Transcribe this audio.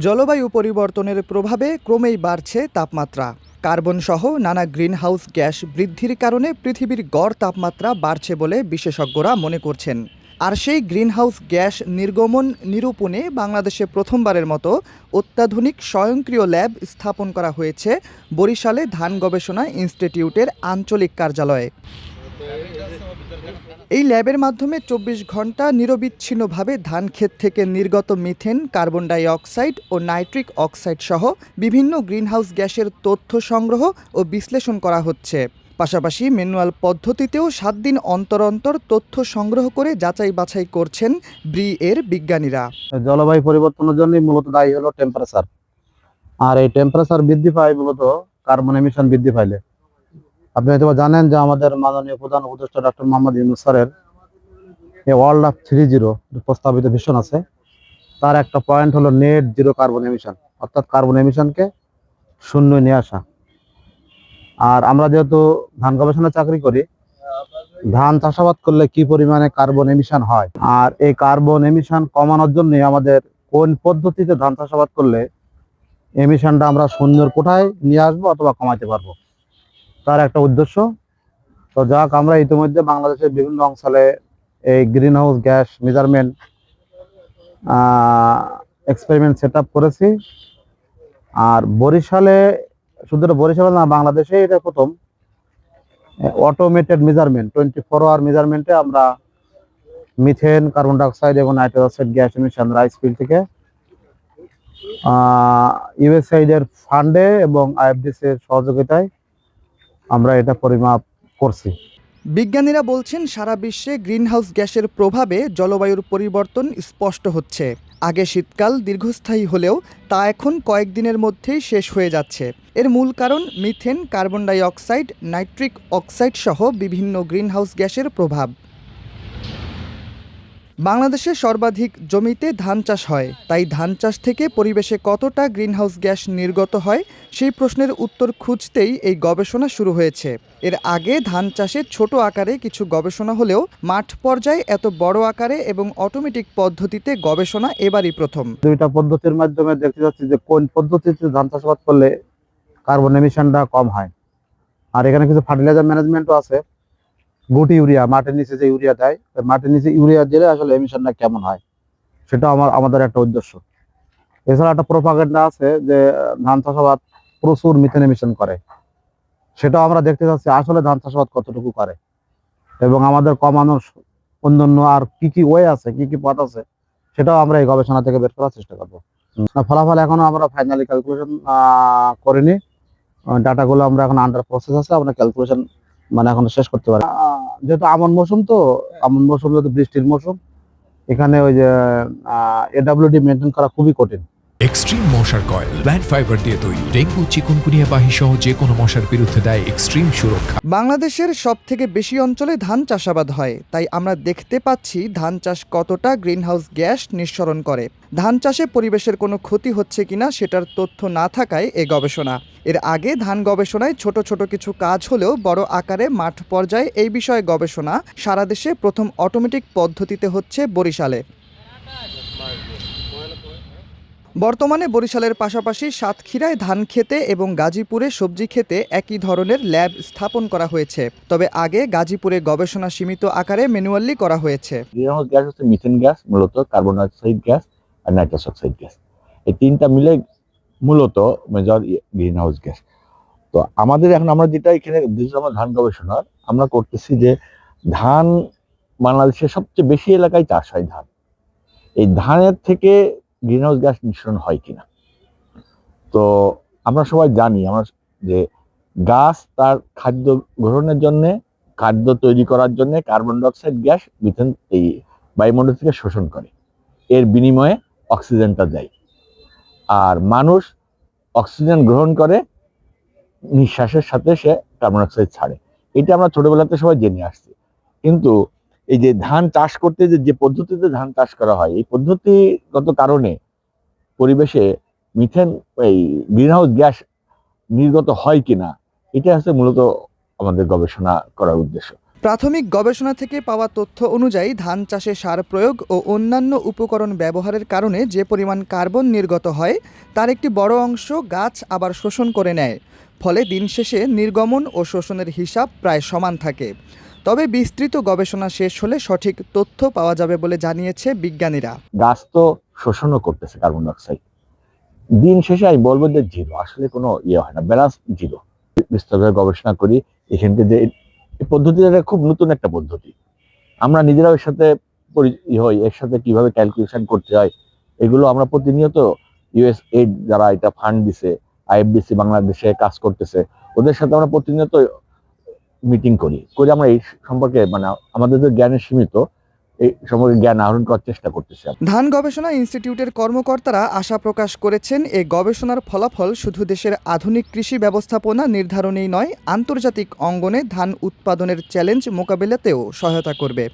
জলবায়ু পরিবর্তনের প্রভাবে ক্রমেই বাড়ছে তাপমাত্রা। কার্বন সহ নানা গ্রিনহাউস গ্যাস বৃদ্ধির কারণে পৃথিবীর গড় তাপমাত্রা বাড়ছে বলে বিশেষজ্ঞরা মনে করছেন। আর সেই গ্রিনহাউস গ্যাস নির্গমন নিরূপণে বাংলাদেশে প্রথমবারের মতো অত্যাধুনিক স্বয়ংক্রিয় ল্যাব স্থাপন করা হয়েছে বরিশালে ধান গবেষণা ইনস্টিটিউটের আঞ্চলিক কার্যালয়ে। এই ল্যাবের মাধ্যমে ২৪ ঘন্টা নিরবিচ্ছিন্নভাবে ধান ক্ষেত থেকে নির্গত মিথেন, কার্বন ডাই অক্সাইড ও নাইট্রিক অক্সাইড সহ বিভিন্ন গ্রিনহাউস গ্যাসের তথ্য সংগ্রহ ও বিশ্লেষণ করা হচ্ছে। পাশাপাশি ম্যানুয়াল পদ্ধতিতেও ৭ দিন অন্তর অন্তর তথ্য সংগ্রহ করে যাচাই বাছাই করছেন ব্রি এর বিজ্ঞানীরা। জলবায়ু পরিবর্তনের জন্য মূলত দায়ী হলো টেম্পারেচার। আর এই টেম্পারেচার বৃদ্ধি পায় মূলত কার্বন এমিশন বৃদ্ধি পাইলে। আপনি হয়তো জানেন যে আমাদের মাননীয় প্রধান উপদেষ্টা ডক্টর মোহাম্মদ ইউনূস স্যারের ওয়ার্ল্ড অফ 30 প্রস্তাবিত ভিশন আছে। তার একটা পয়েন্ট হলো নেট জিরো কার্বন এমিশন, অর্থাৎ কার্বন এমিশনকে শূন্য নিয়ে আসা। আর আমরা যেহেতু ধান গবেষণায় চাকরি করি, ধান চাষাবাদ করলে কি পরিমাণে কার্বন এমিশন হয় আর এই কার্বন এমিশন কমানোর জন্য আমাদের কোন পদ্ধতিতে ধান চাষাবাদ করলে এমিশনটা আমরা শূন্যর কোঠায় নিয়ে আসবো অথবা কমাতে পারবো, তার একটা উদ্দেশ্য। তো যাক, আমরা ইতিমধ্যে বাংলাদেশের বিভিন্ন অঞ্চলে এই green house gas measurement experiment set up করেছি। আর বরিশালে, শুধু বরিশালে না, বাংলাদেশে এটা প্রথম অটোমেটেড মেজারমেন্ট, 24 আওয়ার মেজারমেন্টে আমরা মিথেন, কার্বন ডাইঅক্সাইড এবং nitrogen oxide gas emission rice field থেকে ইউএসআইড এর ফান্ডে এবং আইএফডিসি এর সহযোগিতায় আমরা এটা পরিমাপ করছি। বিজ্ঞানীরা বলছেন, সারা বিশ্বে গ্রিনহাউস গ্যাসের প্রভাবে জলবায়ুর পরিবর্তন স্পষ্ট হচ্ছে। আগে শীতকাল দীর্ঘস্থায়ী হলেও তা এখন কয়েকদিনের মধ্যেই শেষ হয়ে যাচ্ছে। এর মূল কারণ methane, carbon die oxide, nitric oxide সহ বিভিন্ন গ্রিনহাউস গ্যাসের প্রভাব। বাংলাদেশে সর্বাধিক জমিতে ধান চাষ হয়, তাই ধান চাষ থেকে পরিবেশে কতটা গ্রিনহাউস গ্যাস নির্গত হয় সেই প্রশ্নের উত্তর খুঁজতেই এই গবেষণা শুরু হয়েছে। এর আগে ধান চাষে ছোট আকারে কিছু গবেষণা হলেও মাঠ পর্যায়ে এত বড় আকারে এবং অটোমেটিক পদ্ধতিতে গবেষণা এবারই প্রথম। দুইটা পদ্ধতির মাধ্যমে দেখতে যাচ্ছি যে কোন পদ্ধতিতে ধান চাষাবাদ করলে কার্বন এমিশনটা কম হয়। আর এখানে কিছু ফার্টিলাইজার ম্যানেজমেন্টও আছে। গুটি ইউরিয়া, মাটির নিচে যে ইউরিয়া দেয়, মাটির নিচে ইউরিয়া দিলে আসলে এমিশনটা কেমন হয় সেটা আমাদের একটা উদ্দেশ্য। এছাড়া একটা প্রোপাগান্ডা আছে যে ধান চাষাবাদ প্রচুর মিথেন এমিশন করে, সেটাও আমরা দেখতে চাচ্ছি আসলে ধান চাষাবাদ কতটুকু করে এবং আমাদের কমানোর অন্যান্য আর কি কি ওয়ে আছে, কি কি পথ আছে, সেটাও আমরা এই গবেষণা থেকে বের করার চেষ্টা করবো। ফলাফল এখনো আমরা ফাইনালি ক্যালকুলেশন করিনি, ডাটাগুলো আমরা এখন আন্ডার প্রসেস আছে, আমরা ক্যালকুলেশন এখন শেষ করতে পারি। যেহেতু আমন মৌসুম, তো আমন মৌসুম যেহেতু বৃষ্টির মৌসুম, এখানে ওই যে এডব্লিউডি মেনটেন করা খুবই কঠিন। এক্সট্রিম মশার কয়েল প্ল্যান্ট ফাইবার দিয়ে তৈরি, ডেঙ্গু, চিকুনগুনিয়া বাহি সহ যে কোনো মশার বিরুদ্ধে দেয় এক্সট্রিম সুরক্ষা। বাংলাদেশের সবথেকে বেশি অঞ্চলে ধান চাষাবাদ হয়, তাই আমরা দেখতে পাচ্ছি ধান চাষ কতটা গ্রিনহাউস গ্যাস নিঃসরণ করে। ধান চাষে পরিবেশের কোনো ক্ষতি হচ্ছে কিনা সেটার তথ্য না থাকায় এ গবেষণা। এর আগে ধান গবেষণায় ছোট ছোট কিছু কাজ হলেও বড় আকারে মাঠ পর্যায়ে এই বিষয়ে গবেষণা সারা দেশে প্রথম অটোমেটিক পদ্ধতিতে হচ্ছে বরিশালে। বর্তমানে বরিশালের পাশাপাশি সাতক্ষীরায় ধান খেতে এবং গাজীপুরে সবজি খেতে একই ধরনের ল্যাব স্থাপন করা হয়েছে। তবে আগে গাজীপুরে গবেষণা সীমিত আকারে ম্যানুয়ালি করা হয়েছে। গ্রিনহাউস গ্যাস হচ্ছে মিথেন গ্যাস, মূলত কার্বন ডাইঅক্সাইড গ্যাস আর নাইট্রাস অক্সাইড গ্যাস, এই তিনটা মিলে মূলত মেজর গ্রিনহাউস গ্যাস। তো আমাদের এখন আমরা যেটা এখানে আমার ধান গবেষণার আমরা করতেছি যে ধান বাংলাদেশের সবচেয়ে বেশি এলাকায় চাষ হয় ধান, এই ধানের থেকে গ্রিনহাউস গ্যাস নিঃসরণ হয় কিনা। তো আমরা সবাই জানি আমরা যে গাছ তার খাদ্য গ্রহণের জন্য, খাদ্য তৈরি করার জন্য কার্বন ডাইঅক্সাইড গ্যাস মিথেন এই বায়ুমণ্ডল থেকে শোষণ করে, এর বিনিময়ে অক্সিজেনটা দেয়। আর মানুষ অক্সিজেন গ্রহণ করে, নিঃশ্বাসের সাথে সে কার্বন ডাইঅক্সাইড ছাড়ে। এটা আমরা ছোটবেলাতে সবাই জেনে আসছি। কিন্তু এই যে ধান চাষ করতে যে পদ্ধতিতে ধান চাষ করা হয়, এই পদ্ধতিগত কারণে পরিবেশে মিথেন, এই গ্রিনহাউস গ্যাস নির্গত হয় কিনা, এটা হচ্ছে মূলত আমাদের গবেষণা করার উদ্দেশ্য। প্রাথমিক গবেষণা থেকে পাওয়া তথ্য অনুযায়ী ধান চাষে সার প্রয়োগ ও অন্যান্য উপকরণ ব্যবহারের কারণে যে পরিমাণ কার্বন নির্গত হয় তার একটি বড় অংশ গাছ আবার শোষণ করে নেয়। ফলে দিন শেষে নির্গমন ও শোষণের হিসাব প্রায় সমান থাকে। তবে বিস্তৃত গবেষণা শেষ হলে সঠিক তথ্য পাওয়া যাবে বলে জানিয়েছে বিজ্ঞানীরা। গাছ তো শোষণও করতেছে কার্বন ডাইঅক্সাইড। দিন শেষে আমি বলবো যে জিরো, আসলে কোনো হয় না, ব্যালেন্স জিরো। বিস্তারভাবে গবেষণা করি এখানকে যে এই পদ্ধতিটা খুব নতুন একটা পদ্ধতি, আমরা নিজেরাও এর সাথে হই, এর সাথে কিভাবে ক্যালকুলেশন করতে হয় এগুলো আমরা প্রতিনিয়ত USAID যারা এটা ফান্ড দিছে, IFDC বাংলাদেশে কাজ করতেছে, ওদের সাথে আমরা প্রতিনিয়ত মিটিং করি আমরা এই সম্পর্কে মানে আমাদের যে জ্ঞানের সীমিত এই সম্পর্কে জ্ঞান আহরণ করার চেষ্টা করতেছি। ধান গবেষণা ইনস্টিটিউটের কর্মকর্তারা আশা প্রকাশ করেছেন, এই গবেষণার ফলাফল শুধু দেশের আধুনিক কৃষি ব্যবস্থাপনা নির্ধারণেই নয়, আন্তর্জাতিক অঙ্গনে ধান উৎপাদনের চ্যালেঞ্জ মোকাবিলাতেও সহায়তা করবে।